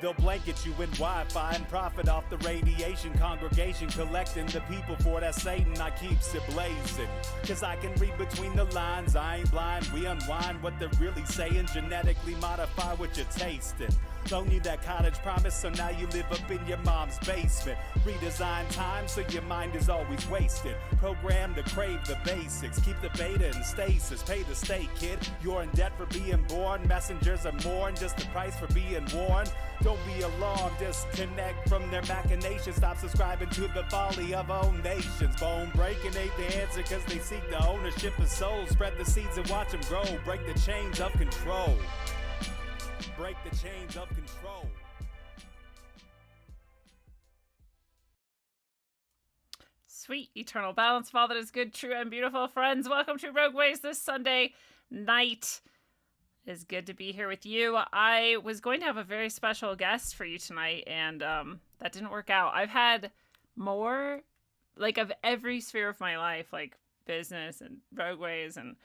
They'll blanket you in Wi-Fi and profit off the radiation. Congregation collecting the people for that Satan. I keeps it blazing, cause I can read between the lines. I ain't blind, we unwind what they're really saying. Genetically modify what you're tasting. Don't need that cottage promise, so now you live up in your mom's basement. Redesign time so your mind is always wasted. Programmed to crave the basics. Keep the beta in stasis. Pay the state, kid. You're in debt for being born. Messengers are more than just the price for being warned. Don't be alarmed. Disconnect from their machinations. Stop subscribing to the folly of own nations. Bone breaking ain't the answer, cause they seek the ownership of souls. Spread the seeds and watch them grow. Break the chains of control. Break the chains of control. Sweet eternal balance of all that is good, true, and beautiful. Friends, welcome to Rogue Ways this Sunday night. It is good to be here with you. I was going to have a very special guest for you tonight, and that didn't work out. I've had more, like, of every sphere of my life, like business and Rogue Ways and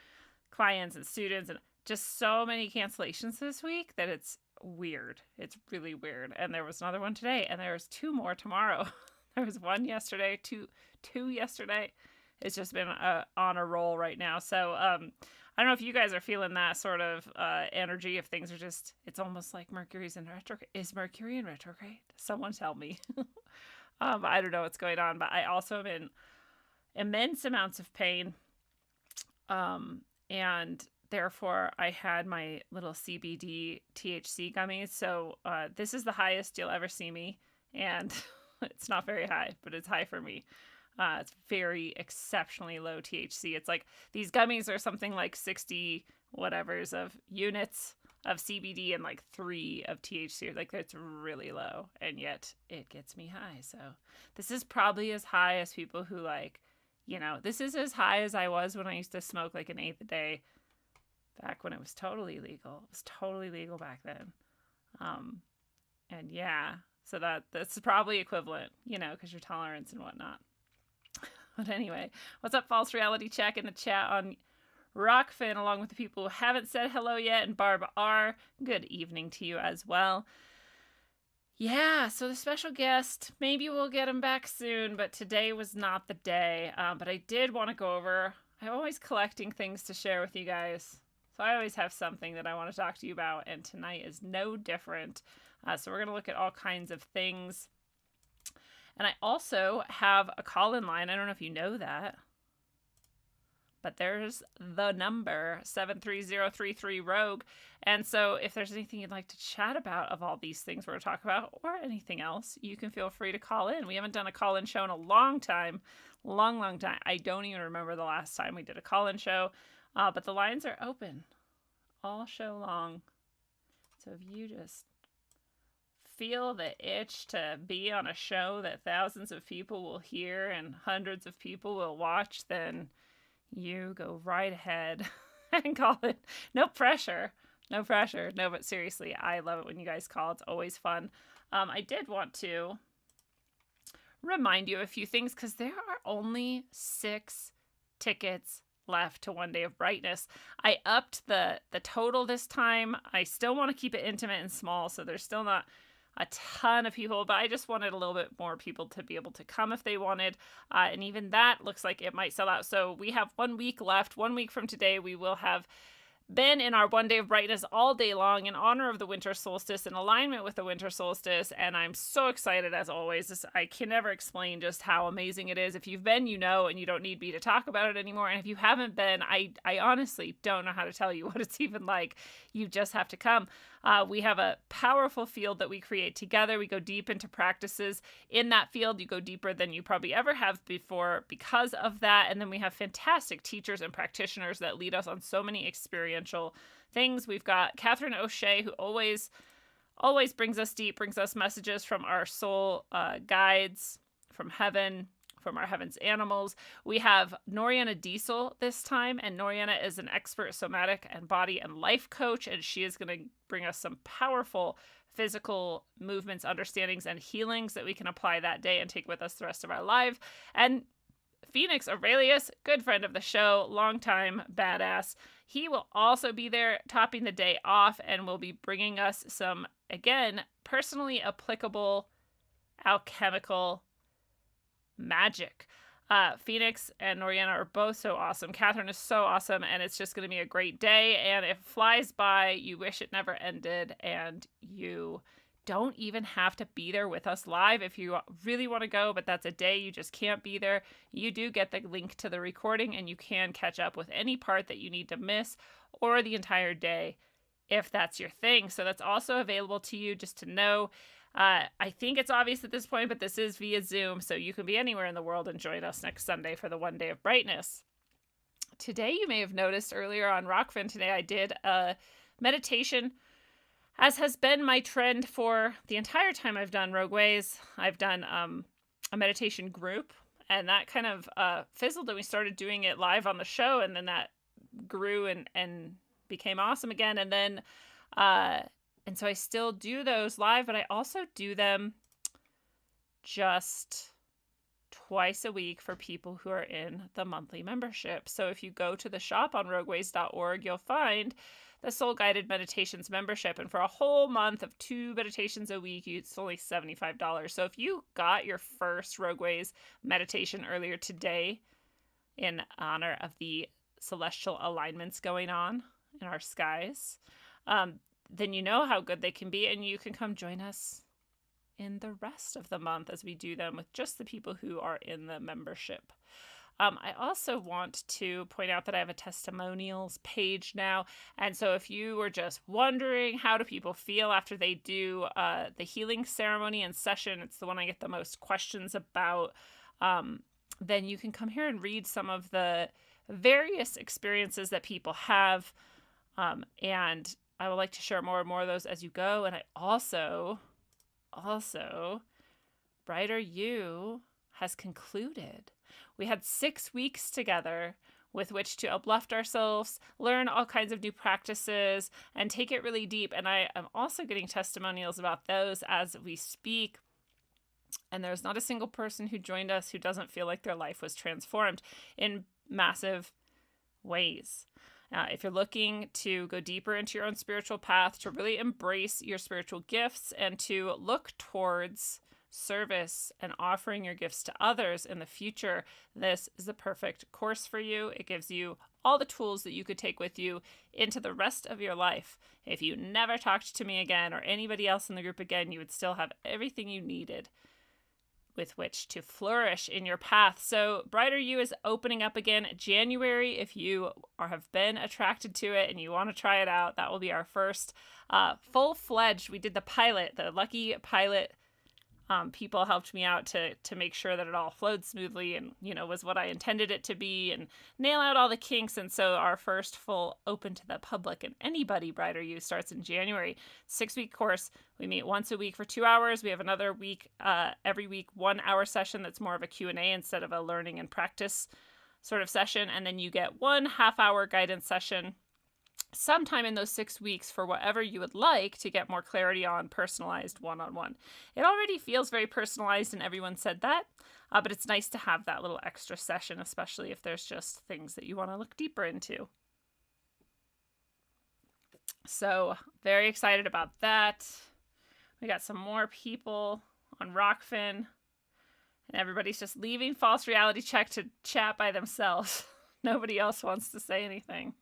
clients and students, and just so many cancellations this week that it's weird. It's really weird. And there was another one today, and there's two more tomorrow. There was one yesterday, two yesterday. It's just been on a roll right now. So I don't know if you guys are feeling that sort of energy. If things are just, it's almost like Mercury's in retrograde. Is Mercury in retrograde? Someone tell me. I don't know what's going on, but I also am in immense amounts of pain. And therefore, I had my little CBD THC gummies. So this is the highest you'll ever see me. And it's not very high, but it's high for me. It's very exceptionally low THC. It's like these gummies are something like 60 whatevers of units of CBD and like 3 of THC. Like it's really low, and yet it gets me high. So this is probably as high as people who like, you know, this is as high as I was when I used to smoke like an eighth a day back when it was totally legal. It was totally legal back then. And yeah, so that's probably equivalent, you know, because your tolerance and whatnot. But anyway, what's up, False Reality Check in the chat on Rockfin, along with the people who haven't said hello yet, and Barb R. Good evening to you as well. Yeah, so the special guest, maybe we'll get him back soon, but today was not the day. But I did want to go over, I'm always collecting things to share with you guys. So I always have something that I want to talk to you about, and tonight is no different. So we're going to look at all kinds of things. And I also have a call-in line. I don't know if you know that, but there's the number 73033-ROGUE. And so if there's anything you'd like to chat about of all these things we're going to talk about, or anything else, you can feel free to call in. We haven't done a call-in show in a long time. Long time. I don't even remember the last time we did a call-in show. But the lines are open all show long. So if you just feel the itch to be on a show that thousands of people will hear and hundreds of people will watch, then you go right ahead and call it. No pressure. No, but seriously, I love it when you guys call. It's always fun. I did want to remind you of a few things because there are only 6 tickets left to One Day of Brightness. I upped the total this time. I still want to keep it intimate and small, so there's still not a ton of people, but I just wanted a little bit more people to be able to come if they wanted. And even that looks like it might sell out. So we have 1 week left. 1 week from today, we will have been in our One Day of Brightness all day long in honor of the winter solstice, in alignment with the winter solstice. And I'm so excited as always. I can never explain just how amazing it is. If you've been, you know, and you don't need me to talk about it anymore. And if you haven't been, I honestly don't know how to tell you what it's even like. You just have to come. We have a powerful field that we create together. We go deep into practices in that field. You go deeper than you probably ever have before because of that. And then we have fantastic teachers and practitioners that lead us on so many experiential things. We've got Catherine O'Shea, who always brings us deep, brings us messages from our soul guides, from heaven, from our heaven's animals. We have Noriana Diesel this time, and Noriana is an expert somatic and body and life coach, and she is going to bring us some powerful physical movements, understandings, and healings that we can apply that day and take with us the rest of our life. And Phoenix Aurelius, good friend of the show, longtime badass. He will also be there topping the day off and will be bringing us some, again, personally applicable alchemical magic. Phoenix and Noriana are both so awesome. Catherine is so awesome, and it's just going to be a great day. And it flies by. You wish it never ended, and you don't even have to be there with us live if you really want to go, but that's a day you just can't be there. You do get the link to the recording, and you can catch up with any part that you need to miss or the entire day if that's your thing. So that's also available to you, just to know. I think it's obvious at this point, but this is via Zoom, so you can be anywhere in the world and join us next Sunday for the One Day of Brightness. Today, you may have noticed earlier on Rockfin today, I did a meditation, as has been my trend for the entire time I've done Rogue Ways. I've done a meditation group, and that kind of fizzled, and we started doing it live on the show, and then that grew and became awesome again, and then and so I still do those live, but I also do them just twice a week for people who are in the monthly membership. So if you go to the shop on rogueways.org, you'll find the Soul Guided Meditations membership. And for a whole month of 2 meditations a week, it's only $75. So if you got your first Rogue Ways meditation earlier today in honor of the celestial alignments going on in our skies, then you know how good they can be, and you can come join us in the rest of the month as we do them with just the people who are in the membership. I also want to point out that I have a testimonials page now, and so if you were just wondering how do people feel after they do the healing ceremony and session, it's the one I get the most questions about, then you can come here and read some of the various experiences that people have, and I would like to share more and more of those as you go. And I also, Brighter You has concluded. We had 6 weeks together with which to uplift ourselves, learn all kinds of new practices, and take it really deep. And I am also getting testimonials about those as we speak. And there's not a single person who joined us who doesn't feel like their life was transformed in massive ways. If you're looking to go deeper into your own spiritual path, to really embrace your spiritual gifts, and to look towards service and offering your gifts to others in the future, this is the perfect course for you. It gives you all the tools that you could take with you into the rest of your life. If you never talked to me again or anybody else in the group again, you would still have everything you needed with which to flourish in your path. So Brighter You is opening up again January. If you have been attracted to it and you want to try it out, that will be our first full-fledged. We did the pilot, the lucky pilot. People helped me out to make sure that it all flowed smoothly and, was what I intended it to be, and nail out all the kinks. And so our first full open to the public and anybody Brighter You starts in January. 6-week course. We meet once a week for 2 hours. We have another week, every week, 1 hour session that's more of a Q&A instead of a learning and practice sort of session. And then you get 1 half-hour guidance session sometime in those 6 weeks for whatever you would like to get more clarity on personalized one-on-one. It already feels very personalized, and everyone said that, but it's nice to have that little extra session, especially if there's just things that you want to look deeper into. So very excited about that. We got some more people on Rockfin, and everybody's just leaving False Reality Check to chat by themselves. Nobody else wants to say anything.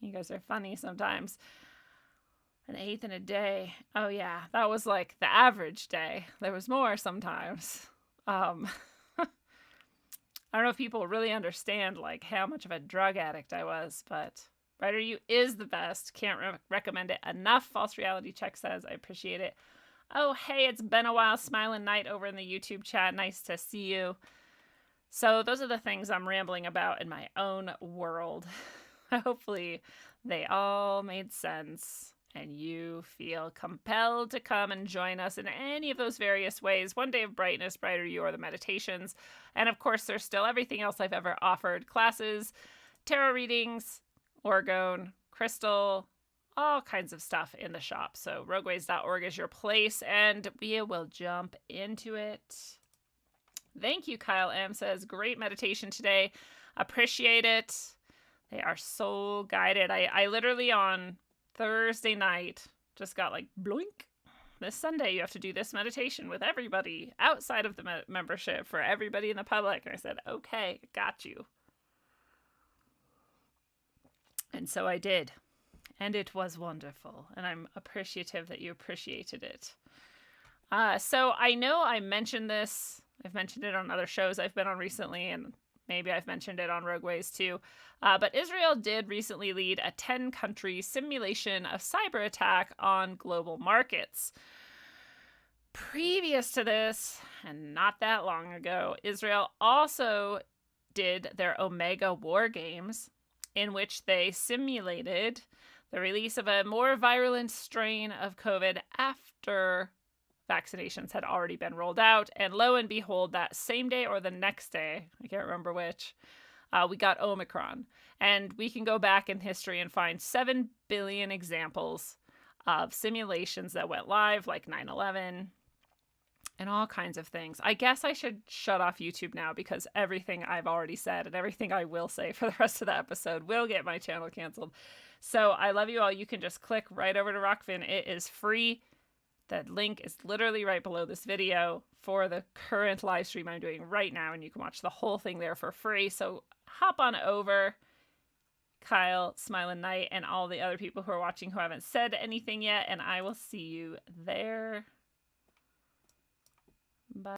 You guys are funny sometimes. An eighth in a day. Oh yeah, that was like the average day. There was more sometimes. I don't know if people really understand like how much of a drug addict I was, but Brighter You is the best. Can't recommend it enough. False Reality Check says, I appreciate it. Oh, hey, it's been a while. Smiling Night over in the YouTube chat. Nice to see you. So those are the things I'm rambling about in my own world. Hopefully they all made sense and you feel compelled to come and join us in any of those various ways. One Day of Brightness, Brighter You, or the meditations. And of course, there's still everything else I've ever offered. Classes, tarot readings, orgone, crystal, all kinds of stuff in the shop. So rogueways.org is your place, and we will jump into it. Thank you, Kyle M. says, great meditation today. Appreciate it. They are so guided. I literally on Thursday night just got like bloink. This Sunday you have to do this meditation with everybody outside of the membership for everybody in the public. And I said, okay, got you. And so I did. And it was wonderful. And I'm appreciative that you appreciated it. So I know I mentioned this. I've mentioned it on other shows I've been on recently, and maybe I've mentioned it on Rogue Ways too. But Israel did recently lead a 10-country simulation of cyber attack on global markets. Previous to this, and not that long ago, Israel also did their Omega War Games, in which they simulated the release of a more virulent strain of COVID after vaccinations had already been rolled out. And lo and behold, that same day or the next day, I can't remember which, we got Omicron. And we can go back in history and find 7 billion examples of simulations that went live, like 9/11 and all kinds of things. I guess I should shut off YouTube now because everything I've already said and everything I will say for the rest of the episode will get my channel canceled. So I love you all. You can just click right over to Rockfin. It is free. The link is literally right below this video for the current live stream I'm doing right now, and you can watch the whole thing there for free. So hop on over. Kyle, Smiling Knight, and all the other people who are watching who haven't said anything yet, and I will see you there.